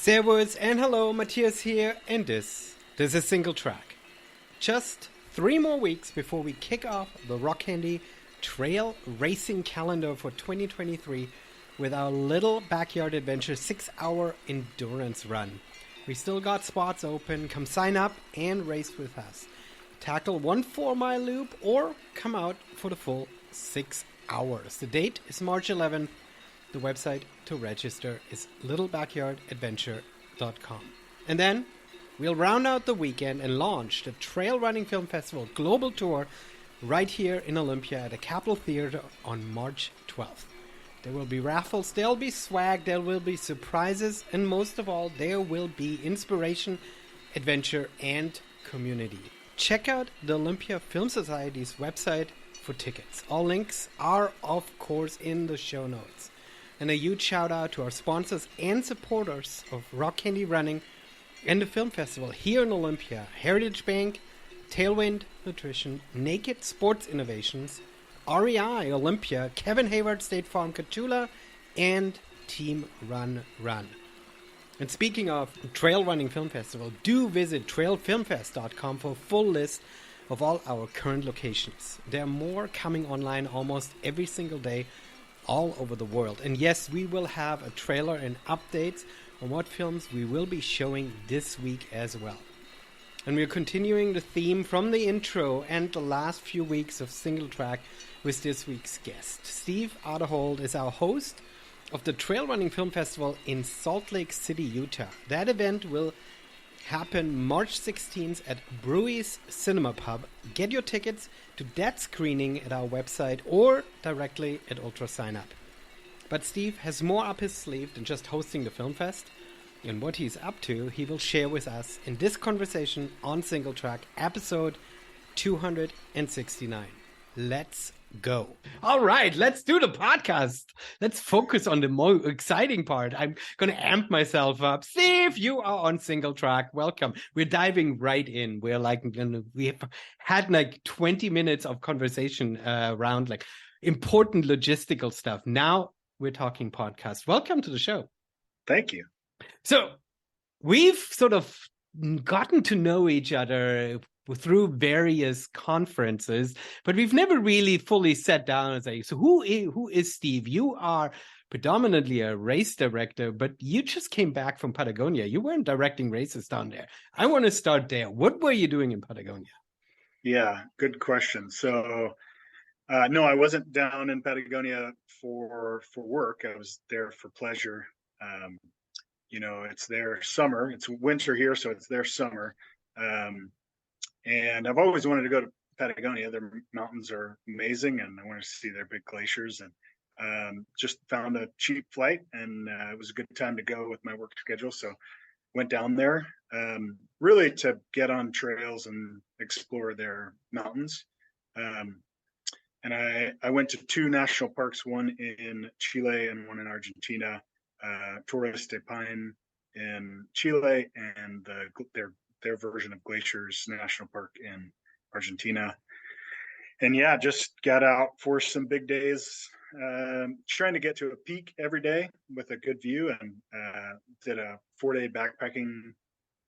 Servus and hello, Matthias here, and this is Singletrack. Just 3 more weeks before we kick off the Rock Candy Trail Racing Calendar for 2023 with our little backyard adventure 6-hour endurance run. We still got spots open. Come sign up and race with us. Tackle 1 4-mile loop or come out for the full 6 hours. The date is March 11th. The website to register is littlebackyardadventure.com. And then we'll round out the weekend and launch the Trail Running Film Festival Global Tour right here in Olympia at the Capitol Theater on March 12th. There will be raffles, there'll be swag, there will be surprises, and most of all, there will be inspiration, adventure, and community. Check out the Olympia Film Society's website for tickets. All links are, of course, in the show notes. And a huge shout out to our sponsors and supporters of Rock Candy Running and the Film Festival here in Olympia: Heritage Bank, Tailwind Nutrition, Naked Sports Innovations, REI Olympia, Kevin Hayward State Farm Cotulla, and Team Run Run. And speaking of Trail Running Film Festival, do visit trailfilmfest.com for a full list of all our current locations. There are more coming online almost every single day all over the world. And yes, we will have a trailer and updates on what films we will be showing this week as well. And we're continuing the theme from the intro and the last few weeks of Singletrack with this week's guest. Steve Aderholt is our host of the Trail Running Film Festival in Salt Lake City, Utah. That event will happen March 16th at Brewery's Cinema Pub. Get your tickets to that screening at our website or directly at Ultra Sign Up. But Steve has more up his sleeve than just hosting the film fest, and what he's up to he will share with us in this conversation on Singletrack, episode 269. Let's go. All right, let's do the podcast. Let's focus on the more exciting part. I'm going to amp myself up. Steve, you are on Singletrack. Welcome. We're diving right in. We have had like 20 minutes of conversation around like important logistical stuff. Now we're talking podcast. Welcome to the show. Thank you. So we've sort of gotten to know each other through various conferences, but we've never really fully sat down and say, so who is Steve? You are predominantly a race director, but you just came back from Patagonia. You weren't directing races down there. I want to start there. What were you doing in Patagonia? Yeah, good question. So, no, I wasn't down in Patagonia for work. I was there for pleasure. It's their summer. It's winter here, so it's their summer. And I've always wanted to go to Patagonia. Their mountains are amazing, and I wanted to see their big glaciers. And just found a cheap flight, and it was a good time to go with my work schedule. So went down there really to get on trails and explore their mountains. And I went to 2 national parks, one in Chile and one in Argentina, Torres de Paine in Chile and their version of Glaciers National Park in Argentina. And yeah, just got out for some big days, trying to get to a peak every day with a good view, and did a 4-day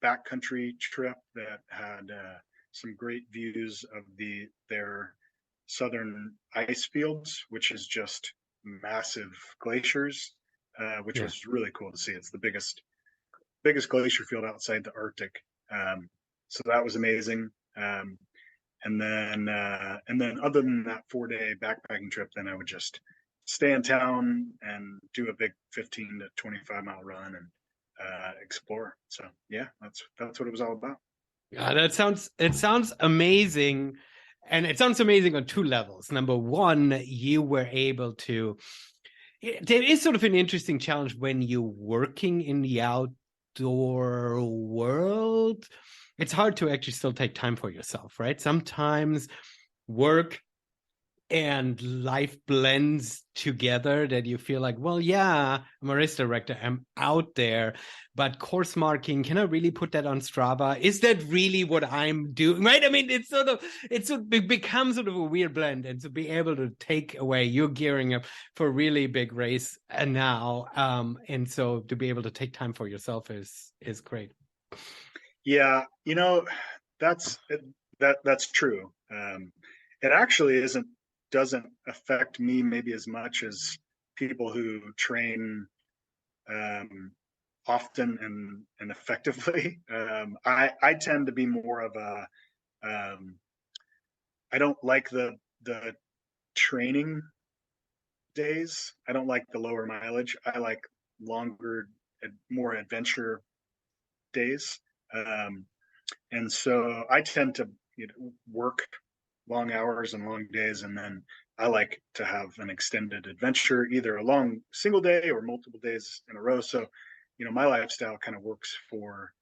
backcountry trip that had some great views of their southern ice fields, which is just massive glaciers, which was really cool to see. It's the biggest glacier field outside the Arctic. So that was amazing. And then other than that 4-day backpacking trip, then I would just stay in town and do a big 15 to 25 mile run and explore. So yeah, that's what it was all about. Yeah, it sounds amazing. And it sounds amazing on 2 levels. Number one, you were able to, there is sort of an interesting challenge when you're working in the outdoor world. It's hard to actually still take time for yourself, right? Sometimes work and life blends together, that you feel like, well, yeah, I'm a race director, I'm out there, but course marking, can I really put that on Strava? Is that really what I'm doing? Right? I mean, it becomes sort of a weird blend, and to be able to take away, you're gearing up for a really big race and now, and so to be able to take time for yourself is great. Yeah, that's that's true. It actually doesn't affect me maybe as much as people who train um, often and effectively. I tend to be more of a I don't like the training days. I don't like the lower mileage. I like longer, more adventure days. Um, and so I tend to work long hours and long days, and then I like to have an extended adventure, either a long single day or multiple days in a row. So, my lifestyle kind of works for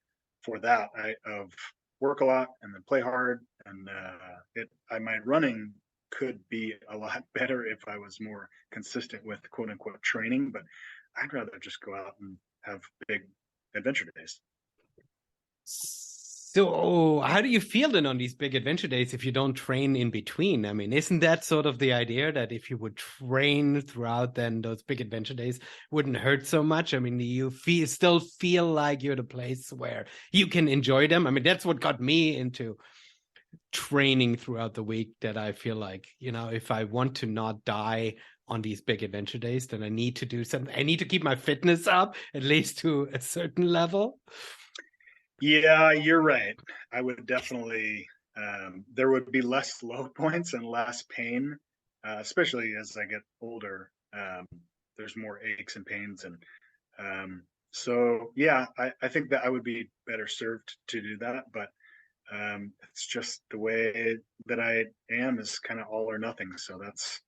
that. Of work a lot and then play hard, and my running could be a lot better if I was more consistent with quote unquote training, but I'd rather just go out and have big adventure days. So, how do you feel then on these big adventure days if you don't train in between? I mean, isn't that sort of the idea that if you would train throughout, then those big adventure days wouldn't hurt so much? I mean, do you still feel like you're at a place where you can enjoy them? I mean, that's what got me into training throughout the week, that I feel like, if I want to not die on these big adventure days, then I need to do something. I need to keep my fitness up, at least to a certain level. Yeah, you're right. I would definitely, there would be less low points and less pain, especially as I get older. There's more aches and pains. And so, yeah, I think that I would be better served to do that. But it's just the way that I am, is kind of all or nothing. So that's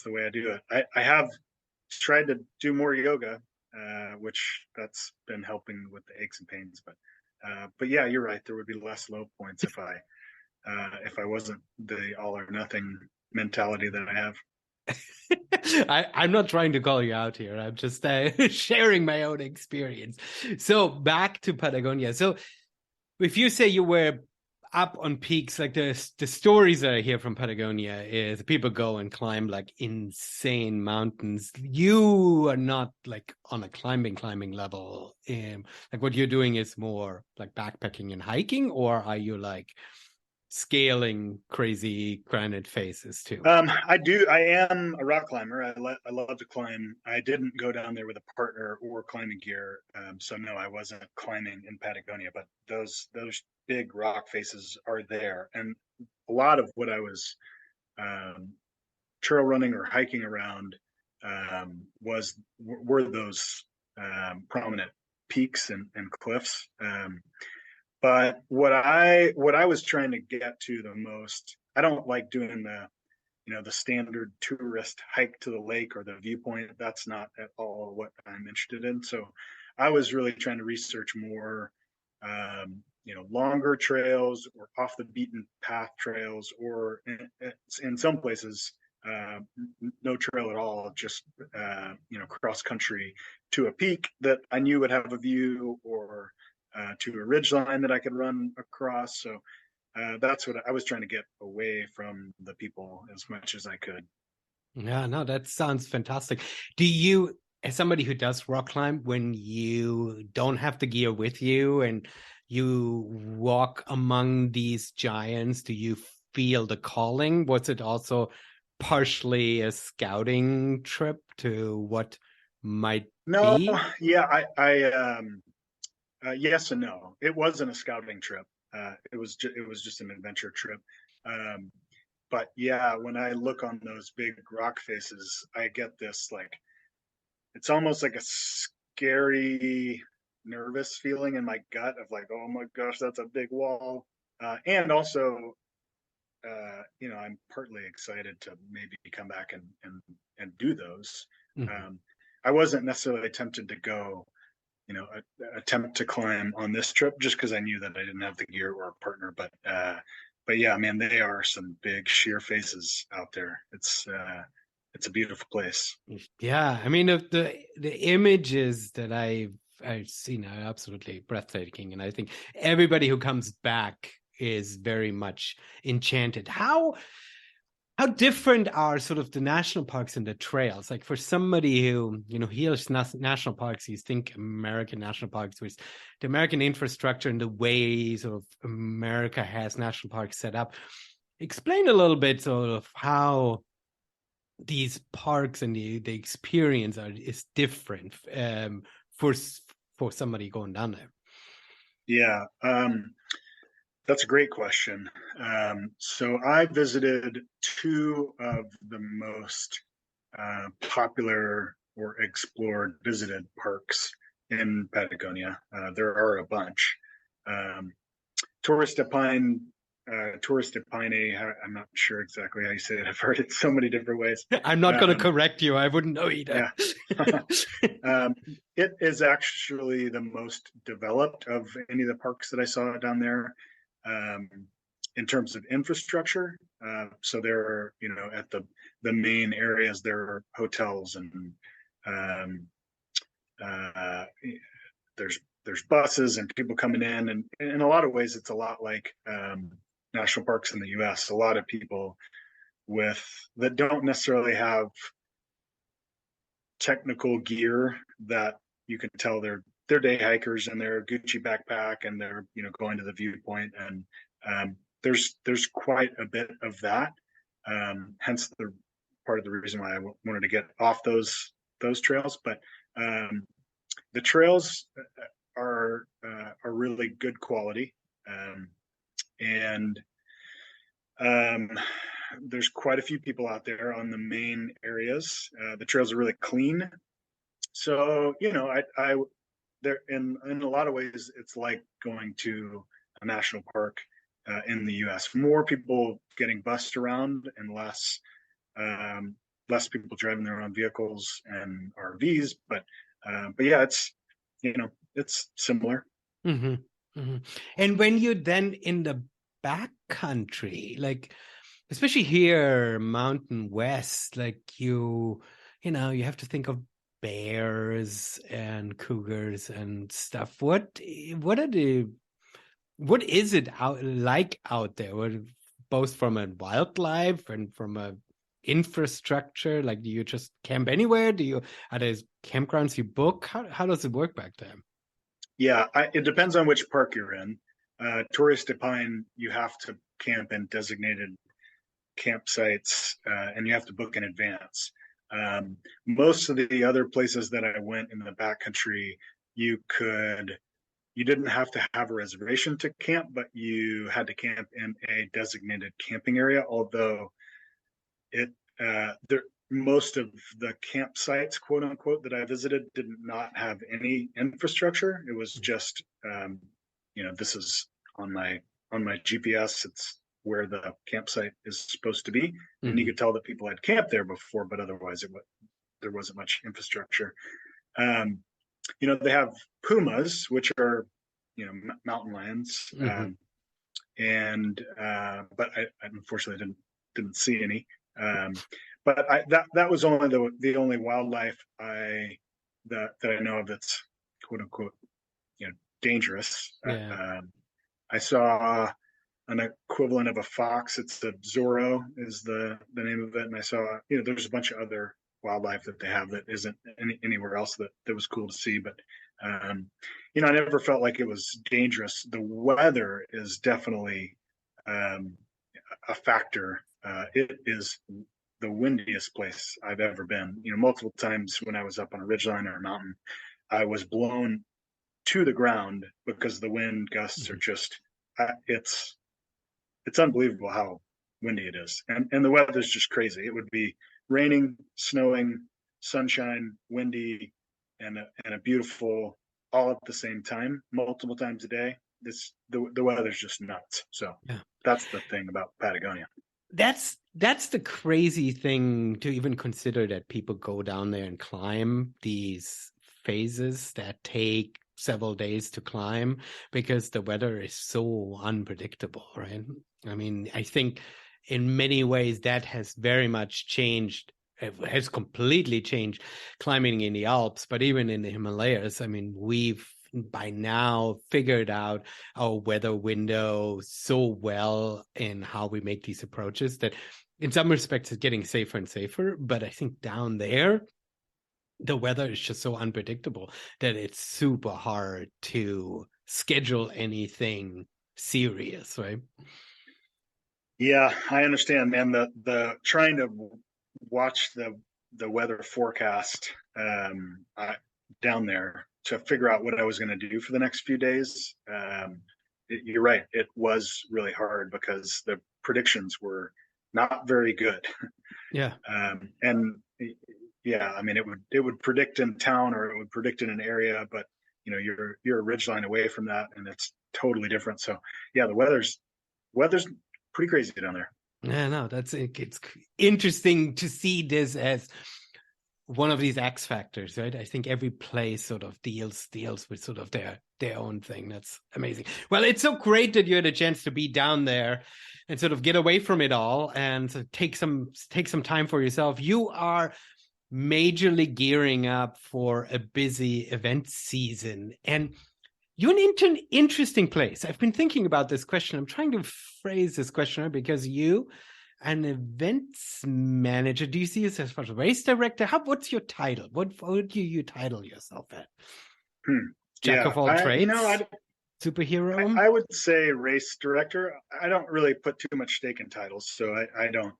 the way I do it. I have tried to do more yoga, which that's been helping with the aches and pains. But yeah, you're right. There would be less low points if I wasn't the all or nothing mentality that I have. I'm not trying to call you out here. I'm just sharing my own experience. So back to Patagonia. So if you say you were up on peaks, like the stories that I hear from Patagonia is people go and climb like insane mountains. You are not like on a climbing level. Like what you're doing is more like backpacking and hiking, or are you like scaling crazy granite faces too? I do. I am a rock climber. I love to climb. I didn't go down there with a partner or climbing gear, so no, I wasn't climbing in Patagonia. But those big rock faces are there, and a lot of what I was um, trail running or hiking around were those prominent peaks and cliffs. But what I was trying to get to the most, I don't like doing the standard tourist hike to the lake or the viewpoint. That's not at all what I'm interested in. So I was really trying to research more, longer trails or off the beaten path trails, or in some places, uh, no trail at all, just, cross country to a peak that I knew would have a view, or to a ridge line that I could run across. So that's what I was trying to get away from the people as much as I could. Yeah, no, that sounds fantastic. Do you, as somebody who does rock climb, when you don't have the gear with you and you walk among these giants, do you feel the calling? Was it also partially a scouting trip to what might No, be? yeah, yes and no. It wasn't a scouting trip. It was just an adventure trip. Um, but yeah, when I look on those big rock faces, I get this, like, it's almost like a scary, nervous feeling in my gut of like, oh my gosh, that's a big wall. And also, I'm partly excited to maybe come back and do those. Mhm. Um, I wasn't necessarily tempted to go, attempt to climb on this trip, just because I knew that I didn't have the gear or a partner. But but yeah, man, they are some big sheer faces out there. It's a beautiful place. Yeah, I mean the images that I've seen are absolutely breathtaking, and I think everybody who comes back is very much enchanted. How different are sort of the national parks and the trails? Like for somebody who, hears national parks, you think American national parks with the American infrastructure and the way sort of America has national parks set up. Explain a little bit sort of how these parks and the experience is different for for somebody going down there. Yeah, that's a great question. So I visited two of the most popular or explored visited parks in Patagonia. There are a bunch. Um, Torres de Pine, Torres de Paine, I'm not sure exactly how you say it. I've heard it so many different ways. I'm not going to correct you. I wouldn't know either. Yeah. It is actually the most developed of any of the parks that I saw down there um, in terms of infrastructure. So there are, at the main areas, there are hotels and um, uh, there's buses and people coming in, and in a lot of ways, it's a lot like national parks in the U.S. A lot of people that don't necessarily have technical gear that you can tell they're day hikers and they're Gucci backpack and they're going to the viewpoint, and there's quite a bit of that. Hence the part of the reason why I wanted to get off those trails. But the trails are really good quality, and there's quite a few people out there on the main areas. The trails are really clean, so I there in a lot of ways it's like going to a national park in the U.S. More people getting bussed around and less people driving their own vehicles and RVs, but yeah, it's similar. Mm-hmm. Mm-hmm. And when you're then in the back country, like especially here, Mountain West, like you have to think of bears and cougars and stuff. What is it out there? Both from a wildlife and from a infrastructure? Like, do you just camp anywhere? Are there campgrounds you book? How does it work back there? Yeah, it depends on which park you're in. Tourist de Pine, you have to camp in designated campsites, and you have to book in advance. Most of the other places that I went in the backcountry, you didn't have to have a reservation to camp, but you had to camp in a designated camping area. Although most of the campsites, quote unquote, that I visited did not have any infrastructure. It was just, this is on my GPS. It's where the campsite is supposed to be, and Mm-hmm. you could tell that people had camped there before, but otherwise there wasn't much infrastructure. They have pumas, which are mountain lions, Mm-hmm. but I unfortunately didn't see any. But that was only the only wildlife that I know of that's quote unquote dangerous. Yeah. I saw an equivalent of a fox. It's the Zorro is the name of it, and I saw there's a bunch of other wildlife that they have that isn't anywhere else that was cool to see. But I never felt like it was dangerous. The weather is definitely a factor. It is the windiest place I've ever been. Multiple times when I was up on a ridgeline or a mountain, I was blown to the ground because the wind gusts are just it's unbelievable how windy it is, and the weather's just crazy. It would be raining, snowing, sunshine, windy, and a beautiful all at the same time, multiple times a day. The weather's just nuts. So Yeah. that's the thing about Patagonia. That's the crazy thing to even consider, that people go down there and climb these phases that take several days to climb because the weather is so unpredictable, right? I mean, I think in many ways that has very much changed. It has completely changed climbing in the Alps, but even in the Himalayas. I mean, we've by now figured out our weather window so well in how we make these approaches that in some respects it's getting safer and safer. But I think down there, the weather is just so unpredictable that it's super hard to schedule anything serious, right? Yeah, I understand, man. The trying to watch the weather forecast down there to figure out what I was going to do for the next few days. You're right. It was really hard because the predictions were not very good. Yeah. And yeah, I mean, it would predict in town or it would predict in an area, but you're a ridge line away from that, and it's totally different. So yeah, the weather's pretty crazy down there. Yeah, no, it's interesting to see this as one of these X factors, right? I think every place sort of deals with sort of their own thing. That's amazing. Well, it's so great that you had a chance to be down there and sort of get away from it all and so take some time for yourself. You are majorly gearing up for a busy event season, and you're in an interesting place. I've been thinking about this question. I'm trying to phrase this question because you, an events manager, do you see yourself as a race director? What's your title? What do you title yourself at? Jack Yeah, of all I you trades? know Superhero? I would say race director. I don't really put too much stake in titles, so I don't.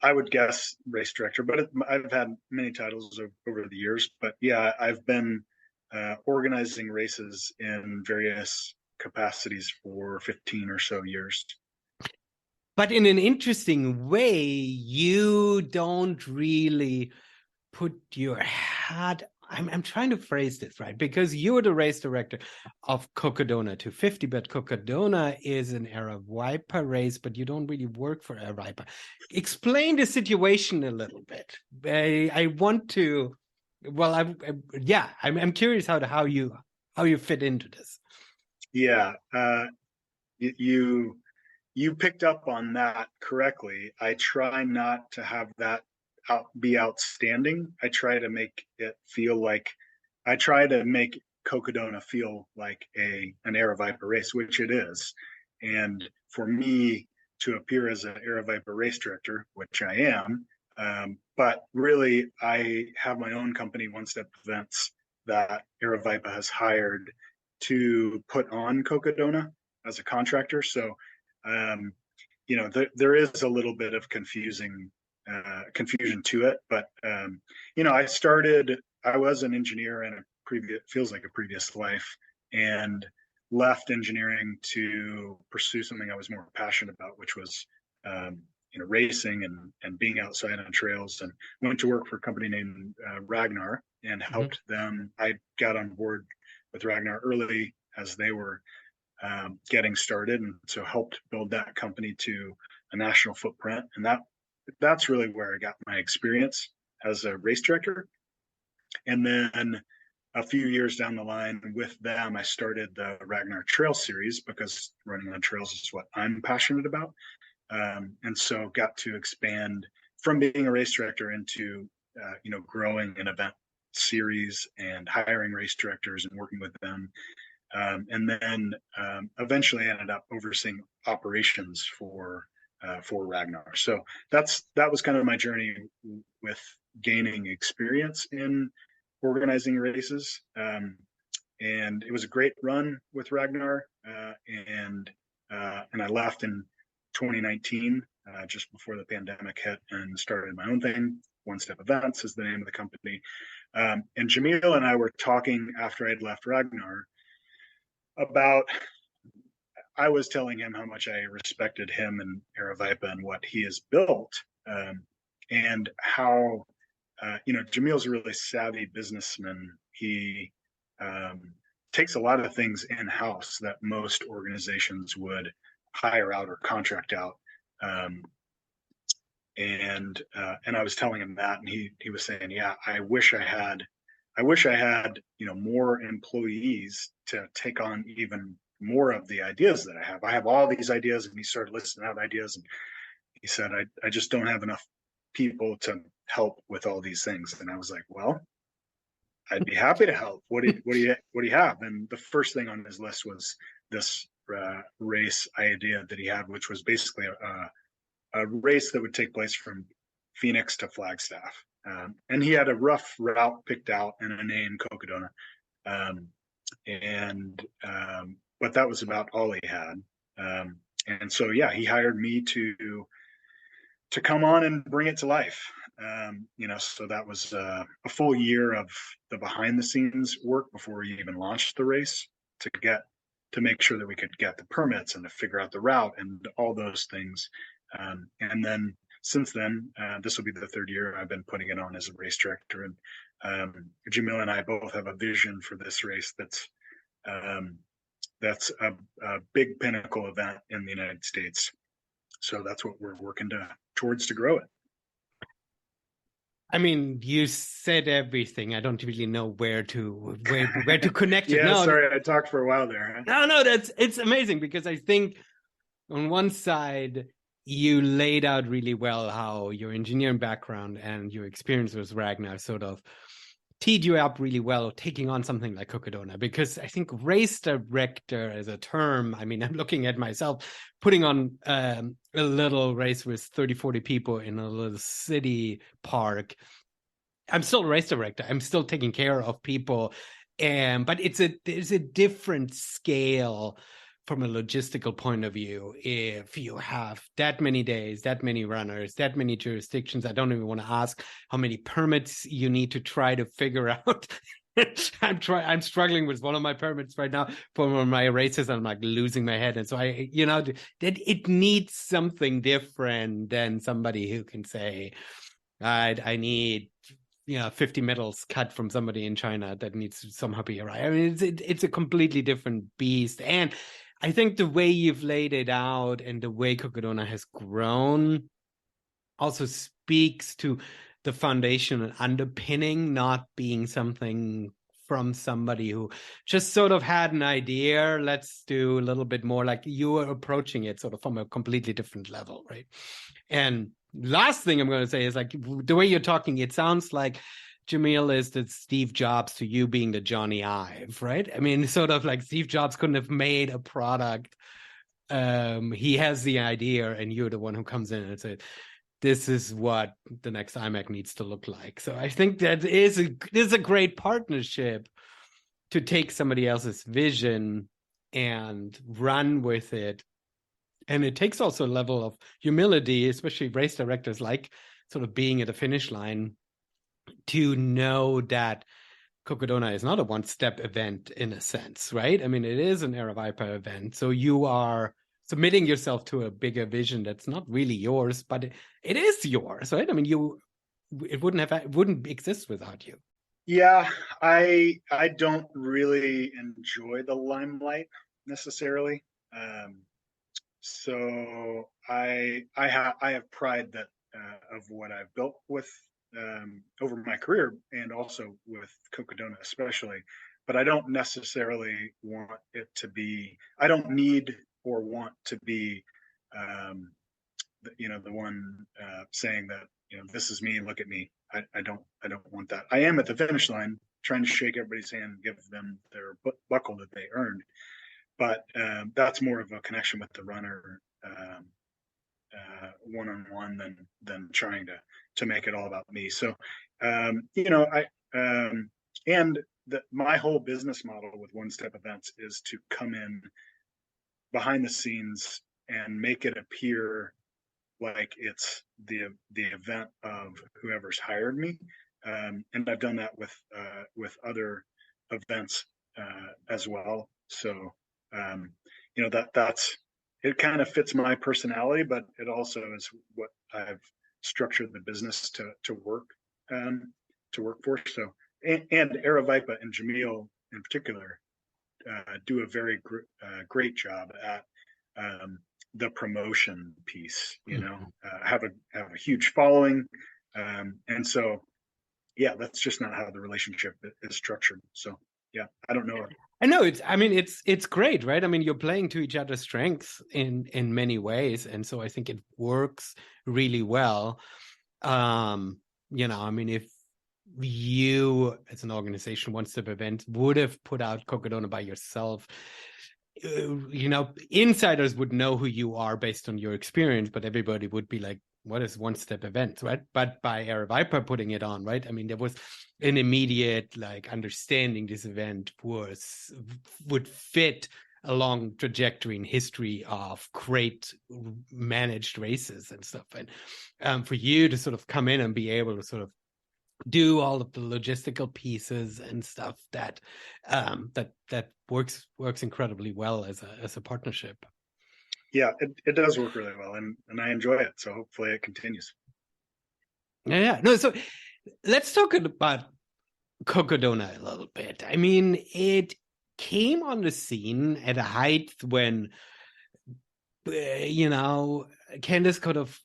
I would guess race director, but I've had many titles over the years. But yeah, I've been organizing races in various capacities for 15 or so years. But in an interesting way, you don't really put your hat. I'm trying to phrase this right because you're the race director of Cocodona 250, but Cocodona is an Aravaipa race, but you don't really work for Aravaipa. Explain the situation a little bit. I want to. Well, I'm curious how you fit into this. Yeah, you you picked up on that correctly. I try not to have that be outstanding. I try to make it feel like I try to make Cocodona feel like an Aravaipa race, which it is. And for me to appear as an Aravaipa race director, which I am, but really I have my own company, One Step Events, that Aravaipa has hired to put on Cocodona as a contractor. So um, there is a little bit of confusion to it, but I was an engineer in a feels like a previous life, and left engineering to pursue something I was more passionate about, which was racing and being outside on trails, and went to work for a company named Ragnar and helped them. I got on board with Ragnar early as they were getting started, and so helped build that company to a national footprint. And that's really where I got my experience as a race director. And then a few years down the line with them, I started the Ragnar Trail Series because running on trails is what I'm passionate about. And so got to expand from being a race director into growing an event series and hiring race directors and working with them, and then eventually ended up overseeing operations for Ragnar. So that was kind of my journey with gaining experience in organizing races, and it was a great run with Ragnar, and I left in 2019, just before the pandemic hit, and started my own thing. One Step Events is the name of the company. And Jamil and I were talking after I'd left Ragnar about, I was telling him how much I respected him and Aravaipa and what he has built, and how Jamil's a really savvy businessman. He takes a lot of things in house that most organizations would hire out or contract out. And I was telling him that, and he was saying, yeah, I wish I had I wish I had, more employees to take on even more of the ideas that I have. I have all these ideas, and he started listing out ideas, and he said, I just don't have enough people to help with all these things. And I was like, well, I'd be happy to help. What do you have? And the first thing on his list was this race idea that he had, which was basically a race that would take place from Phoenix to Flagstaff. And he had a rough route picked out and a name, Cocodona. Um, but that was about all he had. And so, yeah, he hired me to come on and bring it to life. So that was a full year of the behind the scenes work before we even launched the race to make sure that we could get the permits and to figure out the route and all those things. And then since then, this will be the third year I've been putting it on as a race director. And Jamil and I both have a vision for this race that's a big pinnacle event in the United States. So that's what we're working towards to grow it. I mean, you said everything. I don't really know where to connect it. Yeah, No, sorry, I talked for a while there. Huh? No, it's amazing because I think on one side you laid out really well how your engineering background and your experience with Ragnar sort of teed you up really well taking on something like Cocodona, because I think race director as a term, I mean, I'm looking at myself putting on a little race with 30, 40 people in a little city park. I'm still a race director. I'm still taking care of people. But there's a different scale from a logistical point of view. If you have that many days, that many runners, that many jurisdictions, I don't even want to ask how many permits you need to try to figure out. I'm struggling with one of my permits right now for one of my races. I'm like losing my head. And so that it needs something different than somebody who can say, I need 50 medals cut from somebody in China that needs to somehow be right. I mean, it's a completely different beast. And I think the way you've laid it out and the way Cocodona has grown also speaks to the foundation and underpinning not being something from somebody who just sort of had an idea. Let's do a little bit more. Like you were approaching it sort of from a completely different level, right? And last thing I'm going to say is like the way you're talking, it sounds like Jamil is the Steve Jobs to you being the Johnny Ive, right? I mean, sort of like Steve Jobs couldn't have made a product. He has the idea and you're the one who comes in and says, this is what the next iMac needs to look like. So I think that is a great partnership to take somebody else's vision and run with it. And it takes also a level of humility, especially race directors like sort of being at the finish line, to know that Cocodona is not a one-step event in a sense, right? I mean, it is an Aravaipa event. So you are submitting yourself to a bigger vision that's not really yours, but it is yours, right? I mean, it wouldn't exist without you. Yeah, I don't really enjoy the limelight necessarily. So I have pride that of what I've built with over my career and also with Cocodona especially, but I don't necessarily want it to be. I don't need or want to be, the one saying that this is me, look at me. I don't want that. I am at the finish line trying to shake everybody's hand and give them their buckle that they earned, but that's more of a connection with the runner one-on-one than trying to make it all about me. So and my whole business model with one step events is to come in behind the scenes and make it appear like it's the event of whoever's hired me, and I've done that with other events as well. So that's it. Kind of fits my personality, but it also is what I've structured the business to work for. So and Aravaipa and Jamil in particular do a very great job at the promotion piece. Have a huge following, and so yeah, that's just not how the relationship is structured. So yeah, I don't know. I know it's great, right? I mean, you're playing to each other's strengths in many ways, and so I think it works really well. Um, I mean, if you as an organization, One Step Event, would have put out Cocodona by yourself, insiders would know who you are based on your experience, but everybody would be like, what is One Step Event, right? But by Aravaipa putting it on, right? I mean, there was an immediate like understanding this event would fit a long trajectory and history of great managed races and stuff. And for you to sort of come in and be able to sort of do all of the logistical pieces and stuff that works incredibly well as a partnership. Yeah, it does work really well, and I enjoy it. So hopefully it continues. Yeah. No, so let's talk about Cocodona a little bit. I mean, it came on the scene at a height when Candace could have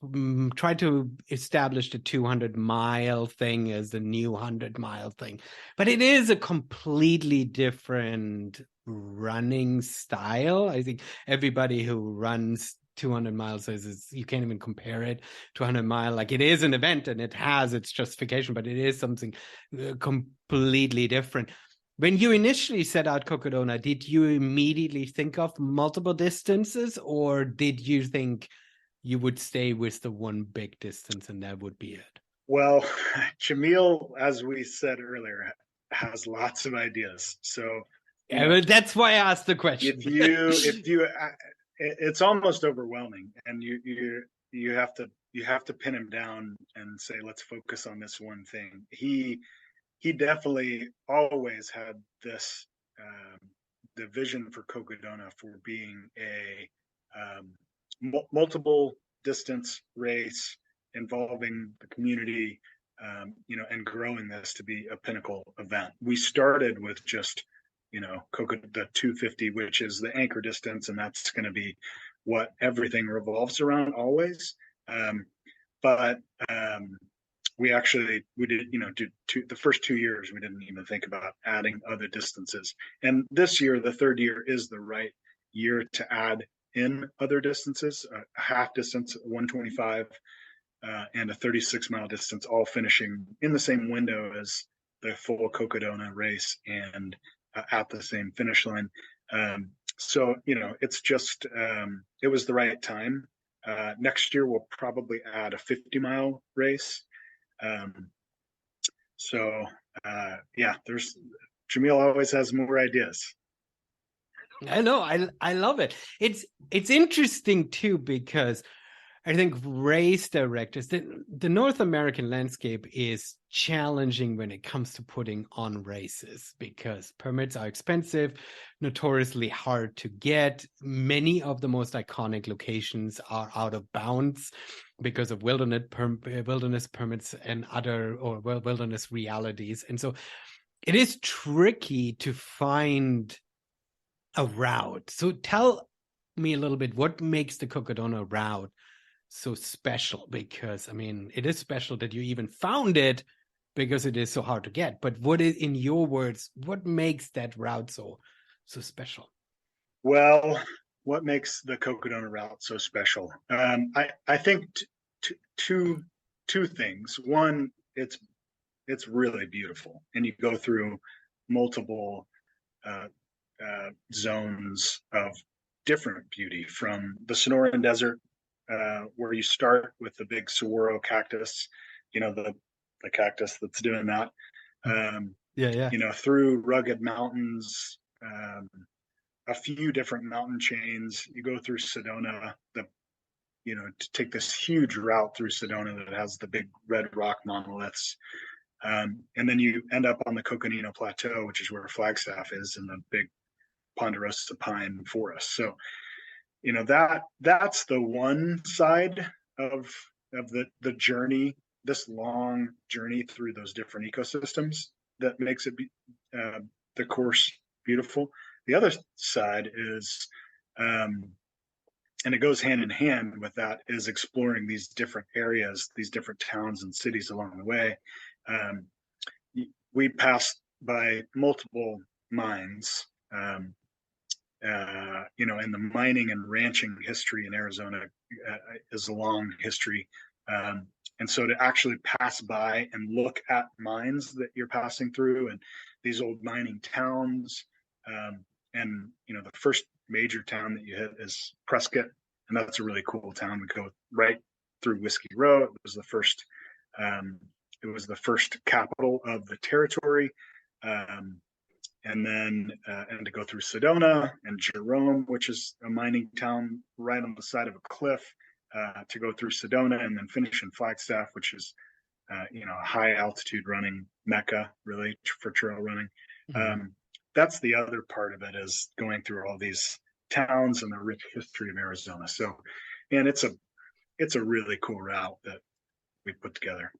tried to establish the 200-mile thing as the new 100-mile thing, but it is a completely different running style. I think everybody who runs 200 miles says you can't even compare it to 100-mile. Like, it is an event and it has its justification, but it is something completely different. When you initially set out Cocodona, did you immediately think of multiple distances, or did you think you would stay with the one big distance and that would be it? Well, Jamil, as we said earlier, has lots of ideas. So, you Yeah, know, well, that's why I asked the question. if you, it's almost overwhelming, and you have to pin him down and say, let's focus on this one thing. He definitely always had this the vision for Cocodona for being a multiple distance race involving the community, and growing this to be a pinnacle event. We started with just, the 250, which is the anchor distance, and that's going to be what everything revolves around always. Um, but we did, the first 2 years we didn't even think about adding other distances, and this year, the third year, is the right year to add in other distances, a half distance 125, and a 36-mile distance, all finishing in the same window as the full Cocodona race, and at the same finish line. So it's just, it was the right time. Next year we'll probably add a 50-mile race. Um, so yeah, there's Jamil always has more ideas. I know, I love it. It's interesting too, because I think race directors, the North American landscape is challenging when it comes to putting on races, because permits are expensive, notoriously hard to get. Many of the most iconic locations are out of bounds because of wilderness permits and other or wilderness realities. And so it is tricky to find a route. So tell me a little bit, what makes the Cocodona route so special? Because I mean, it is special that you even found it, because it is so hard to get. But what is, in your words, what makes that route so special? Well, what makes the Cocodona route so special? I think two things. One, it's really beautiful, and you go through multiple uh, zones of different beauty, from the Sonoran Desert, where you start with the big saguaro cactus, the cactus that's doing that, Yeah. through rugged mountains, a few different mountain chains. You go through Sedona, to take this huge route through Sedona that has the big red rock monoliths. And then you end up on the Coconino Plateau, which is where Flagstaff is, in the big ponderosa pine forest. So, that's the one side of the journey, this long journey through those different ecosystems, that makes it the course beautiful. The other side is, and it goes hand in hand with that, is exploring these different areas, these different towns and cities along the way. Um, we passed by multiple mines. And the mining and ranching history in Arizona is a long history. And so to actually pass by and look at mines that you're passing through and these old mining towns, and the first major town that you hit is Prescott, and that's a really cool town. We go right through Whiskey Row. It was the first capital of the territory. And to go through Sedona and Jerome, which is a mining town right on the side of a cliff, to go through Sedona and then finish in Flagstaff, which is a high altitude running mecca, really, for trail running. That's the other part of it, is going through all these towns and the rich history of Arizona. So, and it's a really cool route that we put together.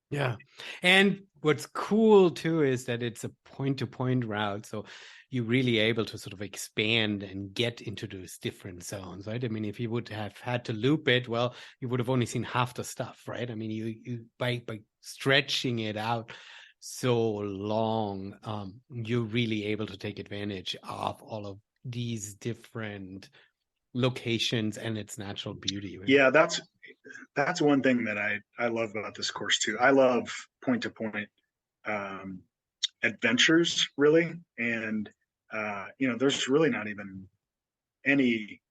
Yeah. And what's cool too is that it's a point-to-point route. So you're really able to sort of expand and get into those different zones, right? I mean, if you would have had to loop it, well, you would have only seen half the stuff, right? I mean, you by stretching it out so long, you're really able to take advantage of all of these different locations and its natural beauty. Right? Yeah, that's one thing that I love about this course too. I love point to point adventures, really, and there's really not even any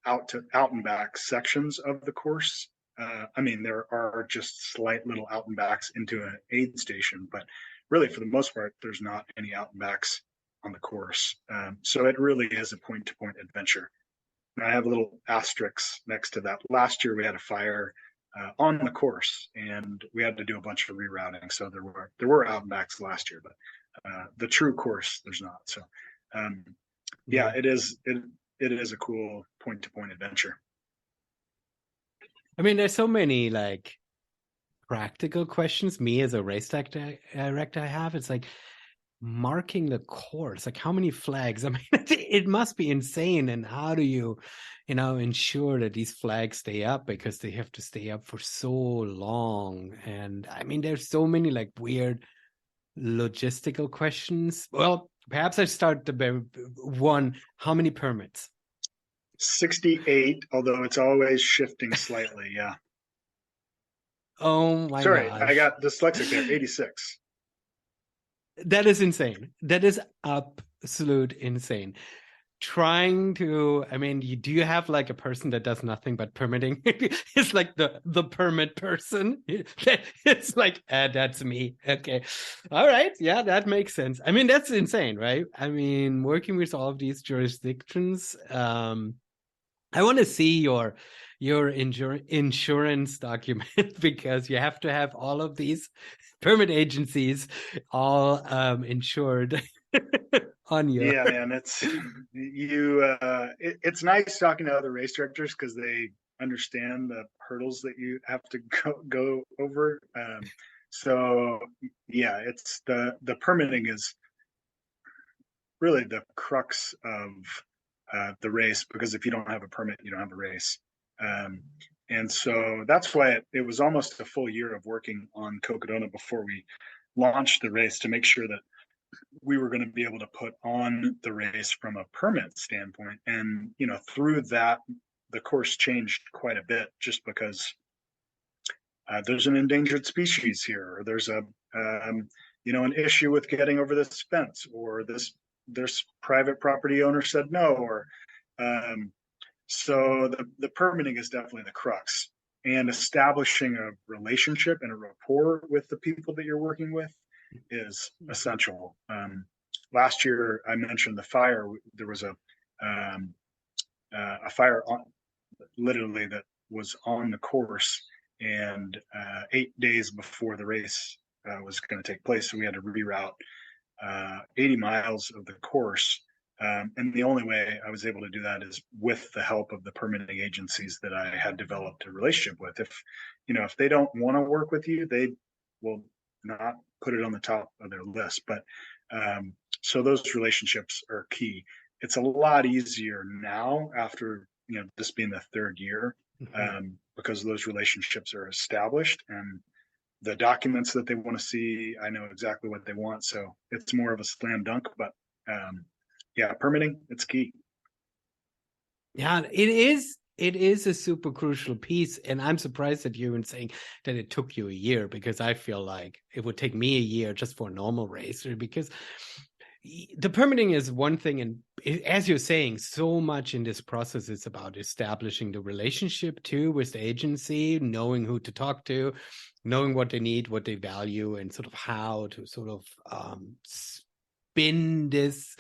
out and back sections of the course. I mean, there are just slight little out and backs into an aid station, but really, for the most part, there's not any out and backs on the course. So it really is a point to point adventure. And I have a little asterisk next to that. Last year, we had a fire on the course, and we had to do a bunch of rerouting. So there were out and backs last year, but the true course, there's not. So yeah, it is a cool point to point adventure. I mean, there's so many like practical questions. Me as a race director, I have. It's like marking the course. Like, how many flags? I mean, it must be insane. And how do you, ensure that these flags stay up, because they have to stay up for so long? And I mean, there's so many like weird logistical questions. Well, perhaps I start the one. How many permits? 68, although it's always shifting slightly. Yeah. Oh my Sorry, gosh. I got dyslexic there. 86. That is insane. That is absolute insane. Trying to, I mean, do you have like a person that does nothing but permitting? It's like the permit person. It's like, that's me. Okay. All right. Yeah, that makes sense. I mean, that's insane, right? I mean, working with all of these jurisdictions, I want to see your insurance document, because you have to have all of these permit agencies all insured on you. Yeah, man, it's nice talking to other race directors because they understand the hurdles that you have to go over. So yeah, it's the permitting is really the crux of the race, because if you don't have a permit, you don't have a race. And so that's why it was almost a full year of working on Cocodona before we launched the race, to make sure that we were going to be able to put on the race from a permit standpoint. And through that, the course changed quite a bit, just because there's an endangered species here, or there's an issue with getting over this fence, or this private property owner said no, or so the permitting is definitely the crux, and establishing a relationship and a rapport with the people that you're working with is essential. Last year, I mentioned the fire. There was a fire literally that was on the course, and 8 days before the race was going to take place, so we had to reroute 80 miles of the course. And the only way I was able to do that is with the help of the permitting agencies that I had developed a relationship with. If they don't want to work with you, they will not put it on the top of their list. But so those relationships are key. It's a lot easier now after this being the third year, because those relationships are established, and the documents that they want to see. I know exactly what they want, so it's more of a slam dunk. But yeah, permitting, it's key. Yeah, it is. It is a super crucial piece, and I'm surprised at you in saying that it took you a year, because I feel like it would take me a year just for a normal race, because the permitting is one thing, and as you're saying, so much in this process is about establishing the relationship too with the agency, knowing who to talk to, knowing what they need, what they value, and sort of how to sort of spin this.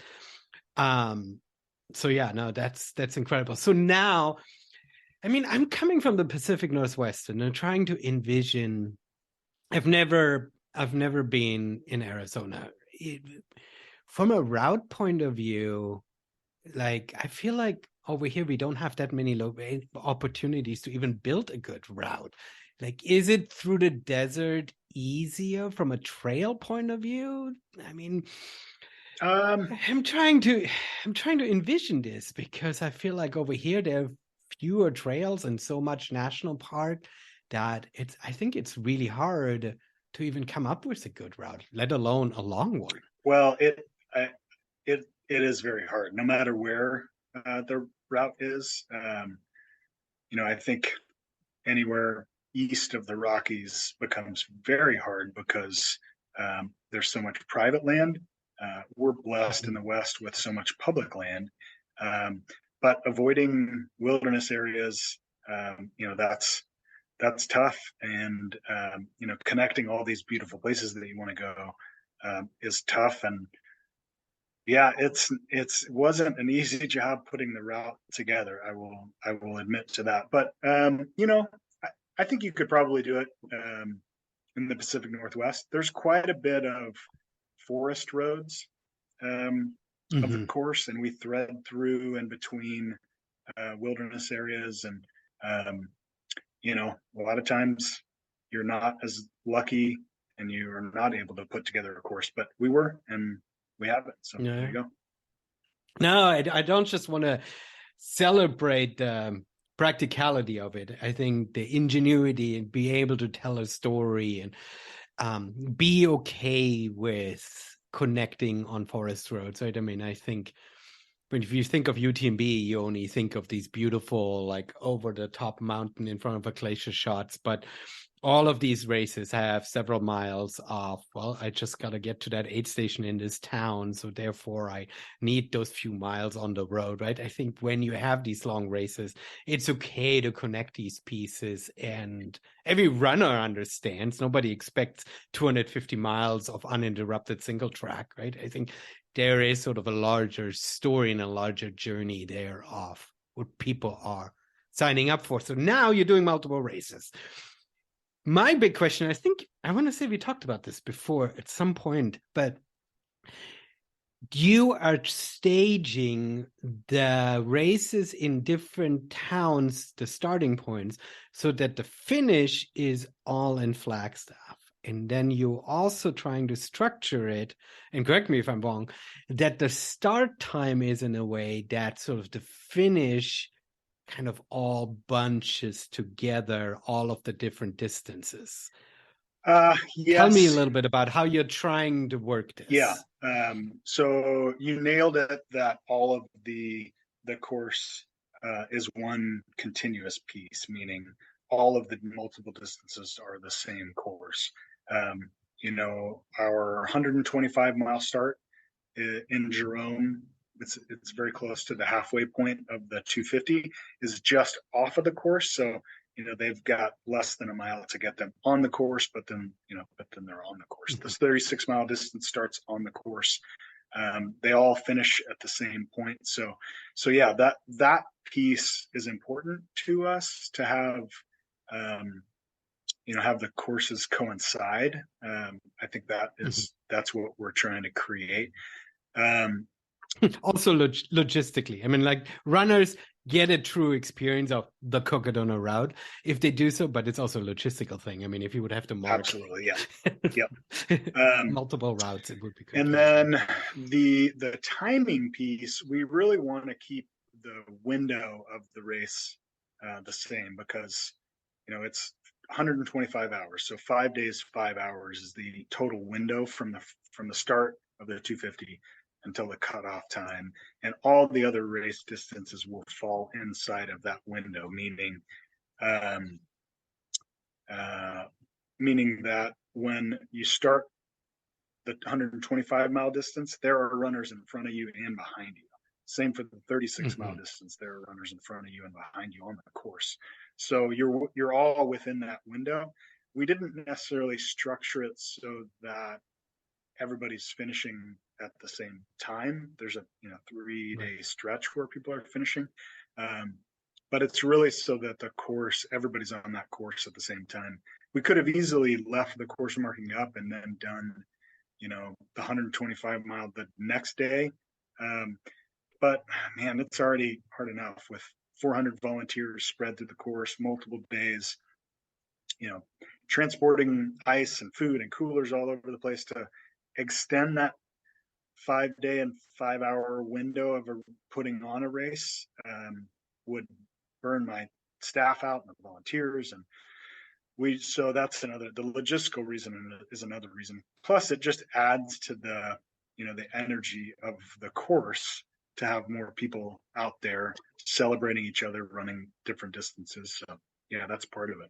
So yeah, no, that's incredible. So now, I mean, I'm coming from the Pacific Northwest, and I'm trying to envision. I've never been in Arizona. From a route point of view, like I feel like over here we don't have that many opportunities to even build a good route. Like, is it through the desert easier from a trail point of view? I mean, Um, I'm trying to envision this, because I feel like over here there are fewer trails and so much national park that I think it's really hard to even come up with a good route, let alone a long one. well, it is very hard, no matter where the route is. I think anywhere east of the Rockies becomes very hard because there's so much private land. We're blessed in the West with so much public land, um, but avoiding wilderness areas, that's tough. And connecting all these beautiful places that you want to go is tough. And yeah, it wasn't an easy job putting the route together. I will admit to that. But I think you could probably do it in the Pacific Northwest. There's quite a bit of forest roads of the Mm-hmm. course, and we thread through and between wilderness areas. And a lot of times you're not as lucky, and you are not able to put together a course. But we were, and we have it. So there Yeah. you go. No, I don't just want to celebrate the practicality of it. I think the ingenuity and be able to tell a story and be okay with connecting on forest roads, right? I mean, I think if you think of UTMB, you only think of these beautiful, like over the top mountain in front of a glacier shots, but all of these races have several miles of, well, I just got to get to that aid station in this town, so therefore I need those few miles on the road, right? I think when you have these long races, it's okay to connect these pieces, and every runner understands. Nobody expects 250 miles of uninterrupted single track, right? I think there is sort of a larger story and a larger journey there of what people are signing up for. So now you're doing multiple races. My big question, I think, I want to say we talked about this before at some point, but you are staging the races in different towns, the starting points, so that the finish is all in Flagstaff. And then you're also trying to structure it, and correct me if I'm wrong, that the start time is in a way that sort of the finish kind of all bunches together all of the different distances. Tell me a Yes. little bit about how you're trying to work Yeah. this. So you nailed it, that all of the course is one continuous piece, meaning all of the multiple distances are the same course. Um, our 125-mile start in Jerome, it's very close to the halfway point of the 250, is just off of the course. So they've got less than a mile to get them on the course, but then they're on the course. This 36-mile distance starts on the course. They all finish at the same point. So yeah, that piece is important to us to have. Have the courses coincide. I think that's what we're trying to create. Um, Also logistically, I mean, like runners get a true experience of the Cocodona route if they do so, but it's also a logistical thing. I mean, if you would have to Absolutely, yeah, yep. multiple routes, it would be And confusing. then the timing piece, we really want to keep the window of the race the same, because it's 125 hours. So 5 days, 5 hours is the total window from the start of the 250 until the cutoff time, and all the other race distances will fall inside of that window. Um, uh, meaning that when you start the 125-mile distance, there are runners in front of you and behind you. Same for the 36-mile distance. There are runners in front of you and behind you on the course. So you're all within that window. We didn't necessarily structure it so that everybody's finishing at the same time. There's a 3-day stretch where people are finishing, but it's really so that everybody's on that course at the same time. We could have easily left the course marking up and then done the 125-mile the next day. But man, it's already hard enough with 400 volunteers spread through the course, multiple days, transporting ice and food and coolers all over the place. To extend that 5-day and 5-hour window of putting on a race would burn my staff out and the volunteers. And so that's the logistical reason is another reason. Plus it just adds to the energy of the course to have more people out there celebrating each other, running different distances. So yeah, that's part of it.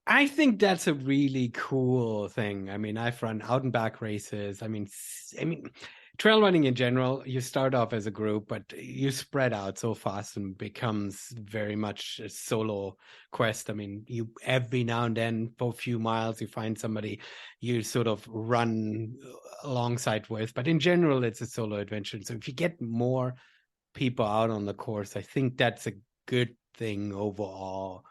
I think that's a really cool thing. I mean, I've run out and back races. I mean, trail running in general, you start off as a group, but you spread out so fast and becomes very much a solo quest. I mean, you every now and then for a few miles, you find somebody you sort of run alongside with, but in general, it's a solo adventure. So if you get more people out on the course, I think that's a good thing overall.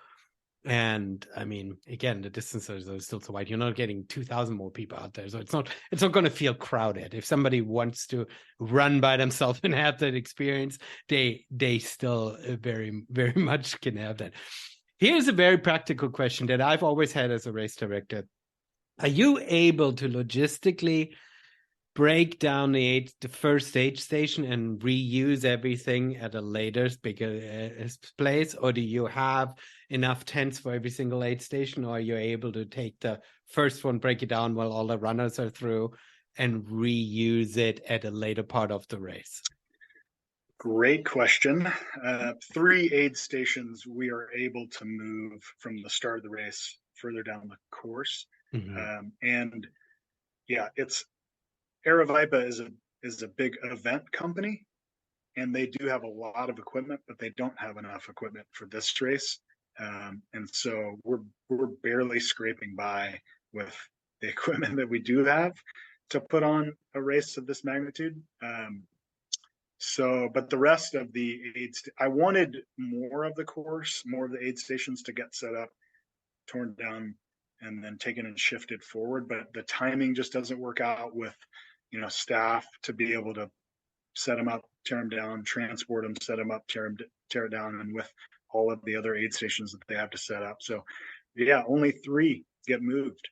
And I mean, again, the distances are still so wide. You're not getting 2,000 more people out there, so it's not going to feel crowded. If somebody wants to run by themselves and have that experience, they still very, very much can have that. Here's a very practical question that I've always had as a race director: are you able to logistically break down the first aid station and reuse everything at a later bigger place, or do you have enough tents for every single aid station, or are you able to take the first one, break it down while all the runners are through, and reuse it at a later part of the race? Great question. 3 aid stations we are able to move from the start of the race further down the course. And yeah, Aravaipa is a big event company, and they do have a lot of equipment, but they don't have enough equipment for this race. And so we're barely scraping by with the equipment that we do have to put on a race of this magnitude. But the rest of the aids, I wanted more of the course, more of the aid stations to get set up, torn down, and then taken and shifted forward. But the timing just doesn't work out with staff to be able to set them up, tear them down, transport them, set them up, tear it down, and with all of the other aid stations that they have to set up. So yeah, only 3 get moved.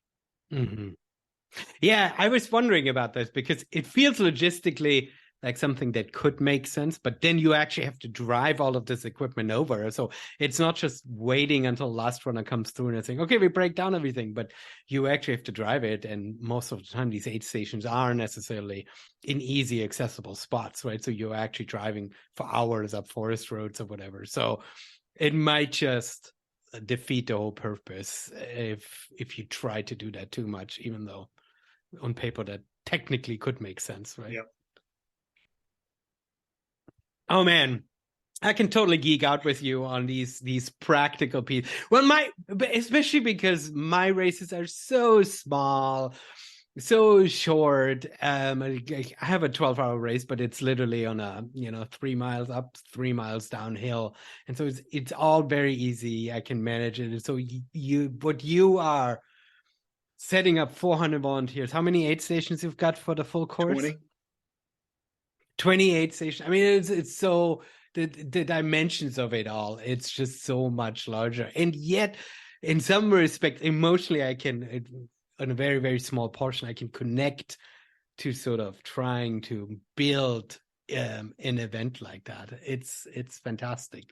Yeah, I was wondering about this because it feels logistically like something that could make sense, but then you actually have to drive all of this equipment over. So it's not just waiting until the last runner comes through and saying, okay, we break down everything, but you actually have to drive it. And most of the time, these aid stations aren't necessarily in easy accessible spots, right? So you're actually driving for hours up forest roads or whatever. So it might just defeat the whole purpose if you try to do that too much, even though on paper that technically could make sense, right? Yep. Oh man, I can totally geek out with you on these practical pieces. Well, especially because my races are so small, so short. I have a 12-hour race, but it's literally on a 3 miles up, 3 miles downhill, and so it's all very easy. I can manage it. And so you are setting up 400 volunteers. How many aid stations you've got for the full course? 28 stations. I mean, it's so the dimensions of it all. It's just so much larger, and yet, in some respect, emotionally, I can, on a very, very small portion, I can connect to sort of trying to build an event like that. It's fantastic.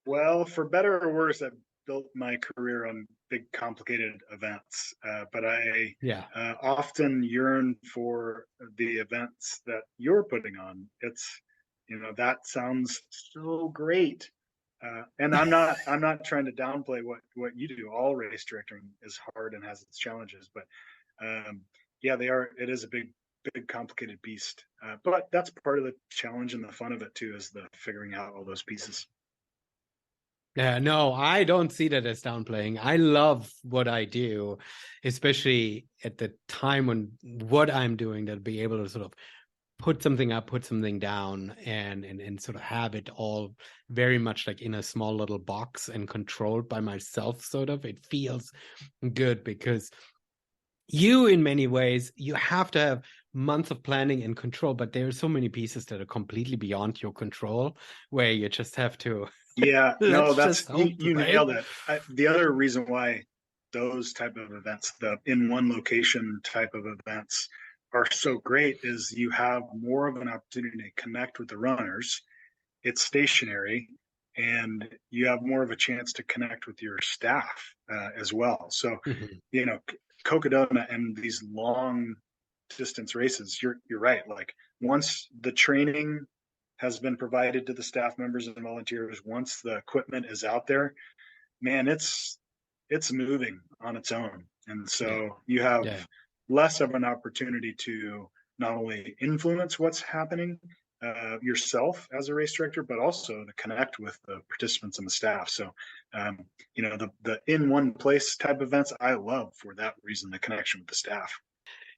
Well, for better or worse, built my career on big, complicated events, but I Yeah. often yearn for the events that you're putting on. That sounds so great. And I'm not trying to downplay what you do. All race directing is hard and has its challenges, but um, yeah, it is a big complicated beast. But that's part of the challenge and the fun of it too, is the figuring out all those pieces. Yeah, no, I don't see that as downplaying. I love what I do, especially at the time when what I'm doing, that be able to sort of put something up, put something down, and sort of have it all very much like in a small little box and controlled by myself, sort of. It feels good because you, in many ways, you have to have months of planning and control, but there are so many pieces that are completely beyond your control where you just have to Yeah, no, let's that's just you, hope, you right? nailed it. The other reason why those type of events, the in one location type of events, are so great is you have more of an opportunity to connect with the runners. It's stationary, and you have more of a chance to connect with your staff as well. So, Mhm. you know, Cocodona and these long distance races, you're right. Like, once the training has been provided to the staff members and volunteers, once the equipment is out there, man, it's moving on its own. And Yeah, so you have yeah. less of an opportunity to not only influence what's happening yourself as a race director, but also to connect with the participants and the staff. So, the in one place type events I love for that reason, the connection with the staff.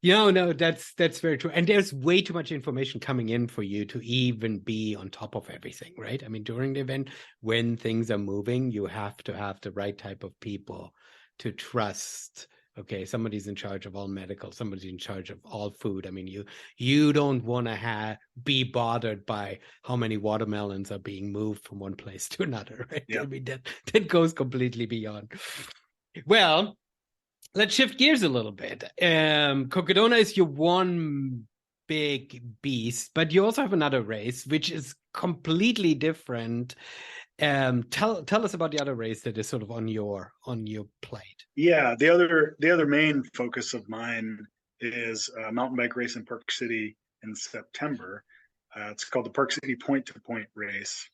No, that's very true. And there's way too much information coming in for you to even be on top of everything, right? I mean, during the event, when things are moving, you have to have the right type of people to trust. Okay, somebody's in charge of all medical, somebody's in charge of all food. I mean, you don't want to be bothered by how many watermelons are being moved from one place to another, right? Yeah. I mean, that goes completely beyond. Well, let's shift gears a little bit. Cocodona is your one big beast, but you also have another race which is completely different. Tell us about the other race that is sort of on your plate. Yeah, the other main focus of mine is a mountain bike race in Park City in September. It's called the Park City Point to Point race.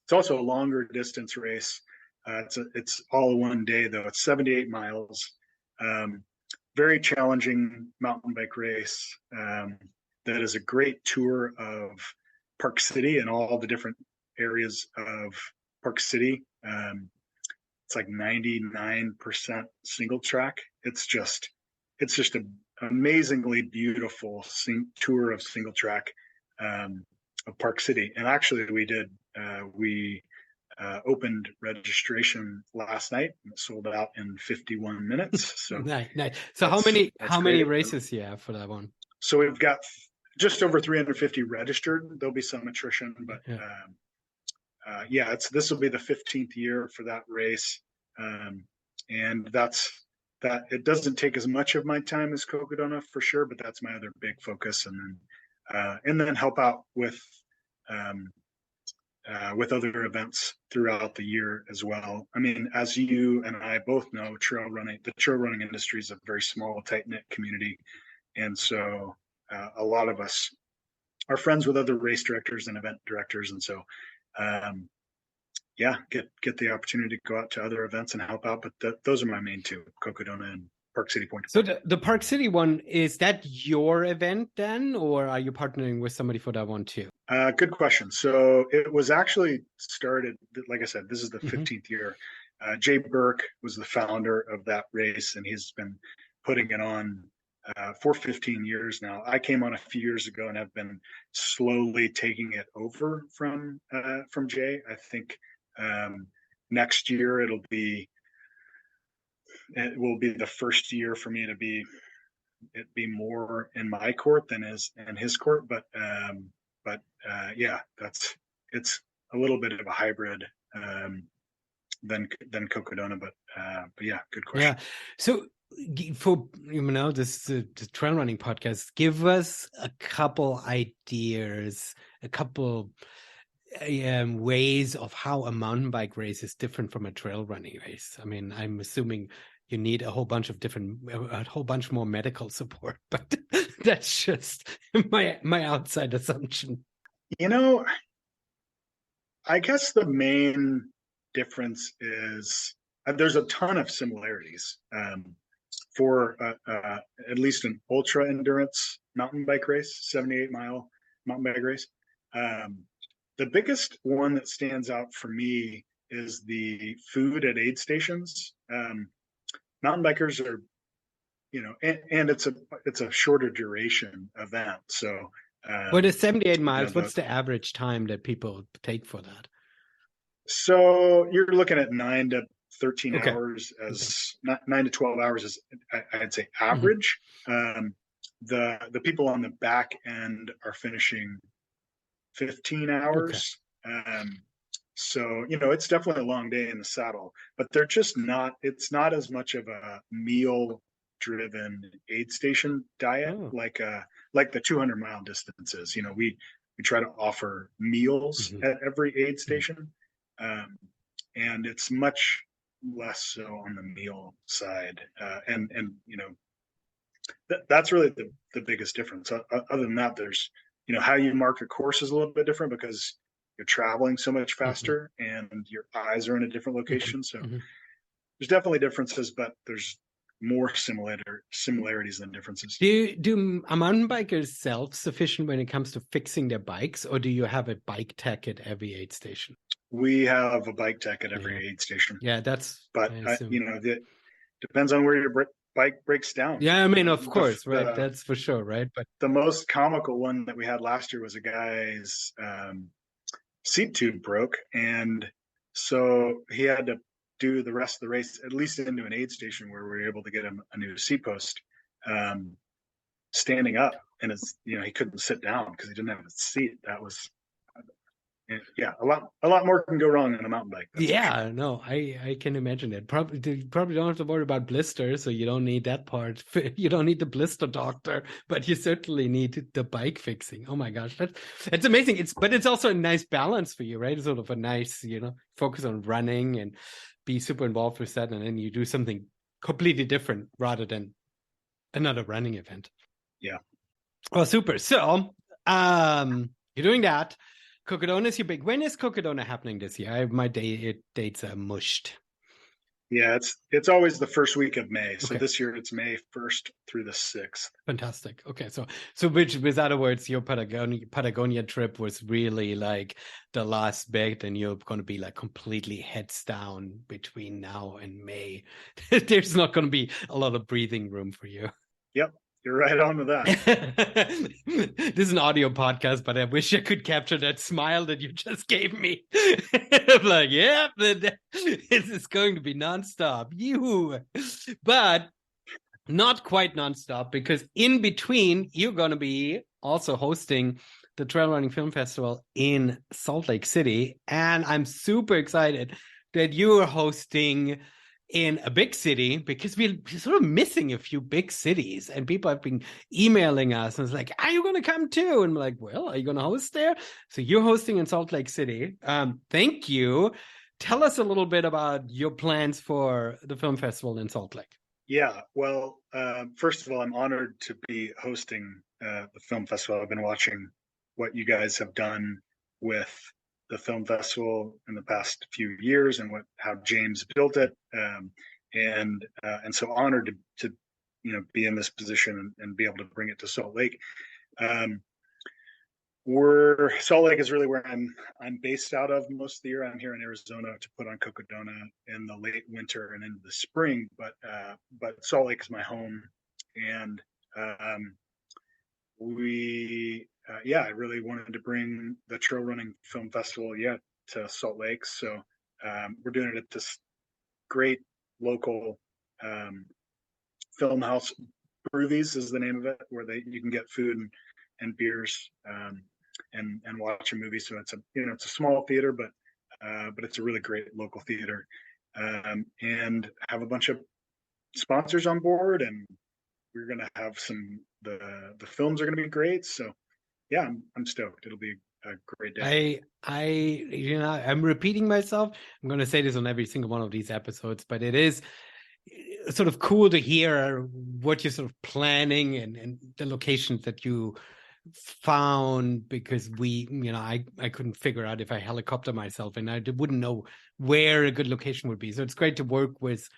It's also a longer distance race. It's all one day though. It's 78 miles. Um, Very challenging mountain bike race. That is a great tour of Park City and all the different areas of Park City. It's like 99% single track. It's just an amazingly beautiful tour of single track of Park City. And actually, we opened registration last night and it sold out in 51 minutes. So Nice, nice. So how that's many that's how many great. races you have for that one? So we've got just over 350 registered. There'll be some attrition, but Yeah. yeah, this will be the 15th year for that race, and that. It doesn't take as much of my time as Cocodona for sure, but that's my other big focus, and then help out um, with other events throughout the year as well. I mean, as you and I both know, the trail running industry is a very small, tight knit community, and so a lot of us are friends with other race directors and event directors, and so um, yeah, get the opportunity to go out to other events and help out. But those are my main two: Cocodona and Park City Point to So Point. the Park City one, is that your event then, or are you partnering with somebody for that one too? Good question. So it was actually started, like I said, this is the Hmm. 15th year. Jay Burke was the founder of that race, and he's been putting it on for 15 years now. I came on a few years ago and have been slowly taking it over from Jay. I think next year it will be the first year for me to be more in my court than is in his court. But yeah, it's a little bit of a hybrid um, than Cocodona. But yeah, good question. Yeah. So for this the trail running podcast, give us a couple ideas, a couple ways of how a mountain bike race is different from a trail running race. I mean, I'm assuming you need a whole bunch of a whole bunch more medical support, but that's just my outside assumption. You know, I guess the main difference is there's a ton of similarities for at least an ultra endurance mountain bike race, 78-mile mountain bike race. The biggest one that stands out for me is the food at aid stations. Mountain bikers are, and it's a shorter duration event. So, What is 78 miles? the What's the average time that people take for that? So you're looking at 9 to 13 Okay. hours Okay. as 9 to 12 hours is I'd say Mm-hmm. average. The people on the back end are finishing 15 Okay. hours. So it's definitely a long day in the saddle, but they're just not. It's not as much of a meal driven aid station diet Oh. like the 200-mile distances. We try to offer meals Mm-hmm. at every aid station, and it's much less so on the meal side. And that's really the biggest difference. Other than that, there's how you mark a course is a little bit different because you're traveling so much Mm-hmm. faster and your eyes are in a different Mm-hmm. location. So Mm-hmm. there's definitely differences, but there's more similarities than differences. Do mountain bikers self-sufficient when it comes to fixing their bikes, or do you have a bike tech at every aid station? We have a bike tech at Yeah. every aid station, Yeah, that's I but assume. that depends on where your bike breaks down. Yeah, I mean, of course, right? The That's for sure, right? But the most comical one that we had last year was a guy's seat tube broke, and so he had to do the rest of the race at least into an aid station where we were able to get him a new seat post, standing up, and he couldn't sit down because he didn't have a seat. That was yeah, a lot more can go wrong on a mountain bike. That's for sure. yeah, no, I can imagine it. You probably don't have to worry about blisters, so you don't need that part. You don't need the blister doctor, but you certainly need the bike fixing. Oh my gosh, that's amazing. It's also a nice balance for you, right? It's sort of a nice, focus on running and be super involved with that, and then you do something completely different rather than another running event. Yeah. Oh, super. So, you're doing that. Cocodona is your big. When is Cocodona happening this year? My dates are mushed. Yeah, it's always the first week of May. So Okay. this year it's May 1st through the 6th. Fantastic. Okay, so which, with other words, your Patagonia trip was really like the last bit, and you're going to be like completely heads down between now and May. There's not going to be a lot of breathing room for you. Yep, you're right on with that. This is an audio podcast, but I wish I could capture that smile that you just gave me. I'm like, yeah, this is going to be nonstop. You, but not quite nonstop, because in between you're going to be also hosting the Trail Running Film Festival in Salt Lake City, and I'm super excited that you're hosting in a big city, because we're sort of missing a few big cities, and people have been emailing us and it's like, are you going to come too? And we're like, well, are you going to host there? So you're hosting in Salt Lake City. Thank you. Tell us a little bit about your plans for the film festival in Salt Lake. Yeah, well, first of all, I'm honored to be hosting the film festival. I've been watching what you guys have done with the film festival in the past few years and how James built it, and so honored to be in this position and be able to bring it to Salt Lake. Salt Lake is really where I'm based out of most of the year. I'm here in Arizona to put on Cocodona in the late winter and into the spring, but Salt Lake is my home, and I really wanted to bring the Trail Running Film Festival to Salt Lake. So we're doing it at this great local film house. Broovies is the name of it, where you can get food and beers, and watch a movie. So it's a small theater, but it's a really great local theater, and have a bunch of sponsors on board, and we're gonna have the films are gonna be great. So yeah, I'm stoked. It'll be a great day. I'm repeating myself. I'm going to say this on every single one of these episodes, but it is sort of cool to hear what you're sort of planning and the locations that you found, because I couldn't figure out if I helicopter myself and I wouldn't know where a good location would be. So it's great to work with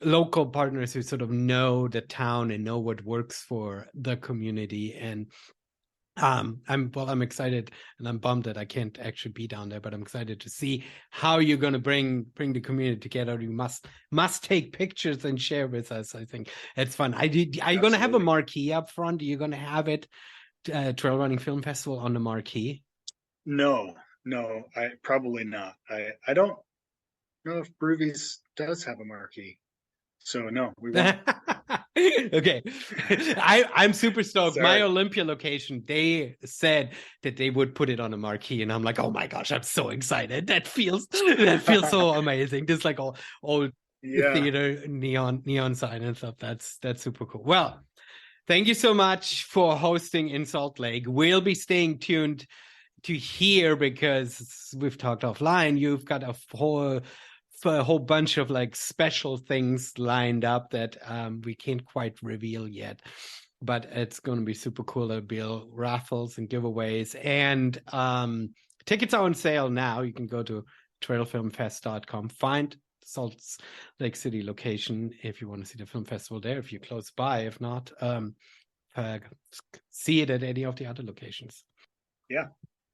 local partners who sort of know the town and know what works for the community. And I'm excited, and I'm bummed that I can't actually be down there, but I'm excited to see how you're going to bring the community together. You must take pictures and share with us. I think it's fun. Are you going to have a marquee up front? Are you going to have it, Trail Running Film Festival, on the marquee? No, I probably not. I don't know if Broovies does have a marquee. So no, we won't. Okay. I'm super stoked. Sorry. My Olympia location, they said that they would put it on a marquee, and I'm like, oh my gosh, I'm so excited. That feels so amazing. Just like old theater neon sign and stuff. That's super cool. Well, thank you so much for hosting in Salt Lake. We'll be staying tuned to hear, because we've talked offline. You've got a whole bunch of like special things lined up that we can't quite reveal yet, but it's going to be super cool. There'll be raffles and giveaways, and tickets are on sale now. You can go to trailfilmfest.com, find Salt Lake City location if you want to see the film festival there, if you're close by. If not, see it at any of the other locations. Yeah,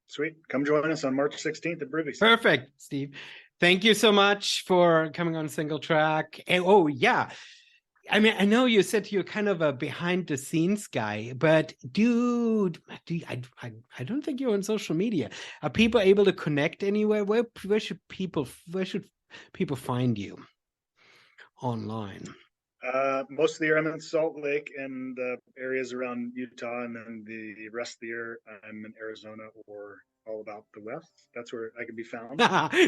sweet. Come join us on March 16th at Broovies. Perfect, Steve. Thank you so much for coming on Singletrack. And, oh, yeah. I mean, I know you said you're kind of a behind-the-scenes guy, but dude, I don't think you're on social media. Are people able to connect anywhere? Where should people find you online? Most of the year I'm in Salt Lake and the areas around Utah, and then the rest of the year I'm in Arizona or all about the West. That's where I can be found.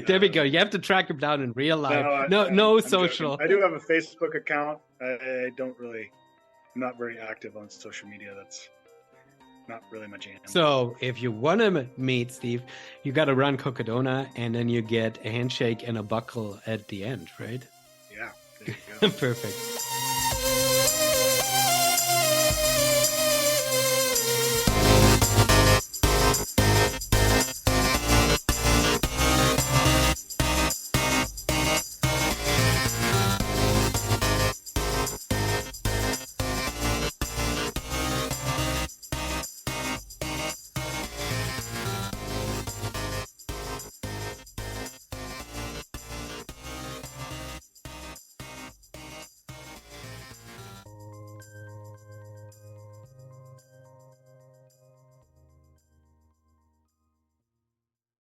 There we go. You have to track him down in real life. No social. I do have a Facebook account. I'm not very active on social media. That's not really my jam. So if you want to meet Steve, you got to run Cocodona, and then you get a handshake and a buckle at the end, right? Yeah, there you go. Perfect.